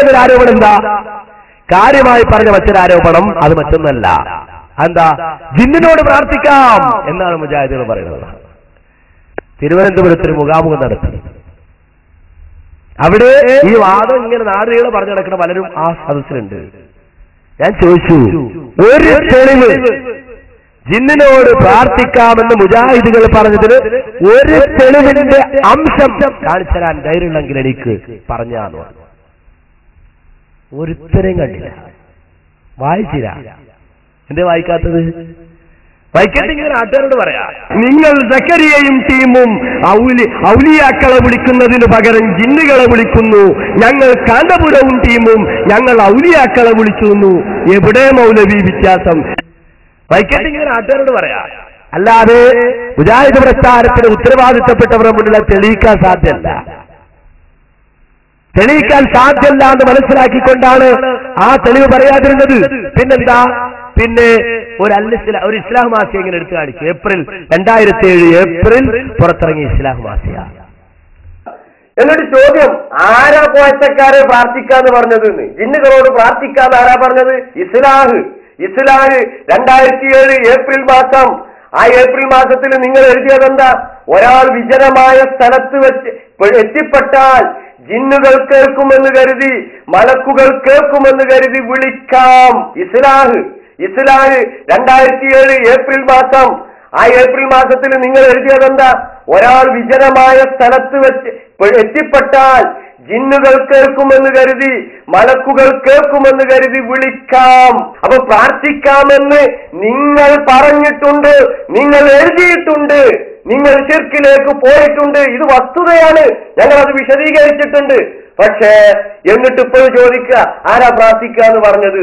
പറഞ്ഞൊരു ആരോപണം എന്താ? കാര്യമായി പറഞ്ഞ മറ്റൊരു ആരോപണം അത് മറ്റൊന്നല്ല. എന്താ? ജിന്നിനോട് പ്രാർത്ഥിക്കാം എന്നാണ് മുജാഹിദുകൾ പറയുന്നത്. തിരുവനന്തപുരത്തൊരു മുഖാമുഖം നടത്തി. അവിടെ ഈ വാദം ഇങ്ങനെ നാടുകൾ പറഞ്ഞു നടക്കുന്ന പലരും ആ സദസ്സിലുണ്ട്. ഞാൻ ചോദിച്ചു, ഒരു തെളിവ് ജിന്നിനോട് പ്രാർത്ഥിക്കാമെന്ന് മുജാഹിദുകൾ പറഞ്ഞതിന് ഒരു തെളിവിന്റെ അംശം കാണിച്ചു തരാൻ ധൈര്യമുണ്ടെങ്കിൽ എനിക്ക് പറഞ്ഞാന്ന് പറഞ്ഞു. ഒരുത്തരം കണ്ടില്ല, വായിച്ചില്ല. എന്തേ വായിക്കാത്തത്? വായിക്കട്ടെ. ഇങ്ങനെ നാട്ടുകാരോട് പറയാ, നിങ്ങൾ സക്കരിയയും ടീമും ഔലിയാക്കളെ വിളിക്കുന്നതിന് പകരം ജിന്നുകളെ വിളിക്കുന്നു. ഞങ്ങൾ കാന്തപുരവും ടീമും ഞങ്ങൾ ഔലിയാക്കളെ വിളിക്കുന്നു. എവിടെ മൗലവി വ്യത്യാസം? വായിക്കട്ടെ. ഇങ്ങനെ നാട്ടുകാരോട് പറയാ. അല്ലാതെ മുജാഹിദ് പ്രസ്ഥാനത്തിന് ഉത്തരവാദിത്തപ്പെട്ടവരുടെ മുന്നിൽ തെളിയിക്കാൻ സാധ്യമല്ല. തെളിയിക്കാൻ സാധ്യമല്ല മനസ്സിലാക്കിക്കൊണ്ടാണ് ആ തെളിവ് പറയാതിരുന്നത്. പിന്നെന്താ? പിന്നെ ഒരു ഇസ്ലാം മാസിക ഇങ്ങനെ എടുത്തു കാണിച്ചു. 2007 ഏപ്രിൽ പുറത്തിറങ്ങിയ ഇസ്ലാം മാസിക. എന്നിട്ട് ചോദ്യം, ആരാ പോയച്ചക്കാരെ പ്രാർത്ഥിക്കാന്ന് പറഞ്ഞത്? ജിന്നുകളോട് പ്രാർത്ഥിക്കാന്ന് ആരാ പറഞ്ഞത്? ഇസ്ലാഹ് 2007 ഏപ്രിൽ മാസം. ആ ഏപ്രിൽ മാസത്തിൽ നിങ്ങൾ എഴുതിയതെന്താ? ഒരാൾ വിജനമായ സ്ഥലത്ത് വെച്ച് എത്തിപ്പെട്ടാൽ ജിന്നുകൾ കേൾക്കുമെന്ന് കരുതി, മലക്കുകൾ കേൾക്കുമെന്ന് കരുതി വിളിക്കാം. ഇസ്ലാഹ് 2007 ഏപ്രിൽ മാസം. ആ ഏപ്രിൽ മാസത്തിൽ നിങ്ങൾ എഴുതിയതെന്താ? ഒരാൾ വിജനമായ സ്ഥലത്ത് വെച്ച് എത്തിപ്പെട്ടാൽ ജിന്നുകൾ കേൾക്കുമെന്ന് കരുതി, മലക്കുകൾ കേൾക്കുമെന്ന് കരുതി വിളിക്കാം. അപ്പൊ പ്രാർത്ഥിക്കാമെന്ന് നിങ്ങൾ പറഞ്ഞിട്ടുണ്ട്, നിങ്ങൾ എഴുതിയിട്ടുണ്ട്, നിങ്ങൾ ശിർക്കിലേക്ക് പോയിട്ടുണ്ട്. ഇത് വസ്തുതയാണ്, ഞങ്ങൾ അത് വിശദീകരിച്ചിട്ടുണ്ട്. പക്ഷേ എന്നിട്ട് ഇപ്പോൾ ചോദിക്കുക, ആരാ പ്രാർത്ഥിക്കുക എന്ന് പറഞ്ഞത്?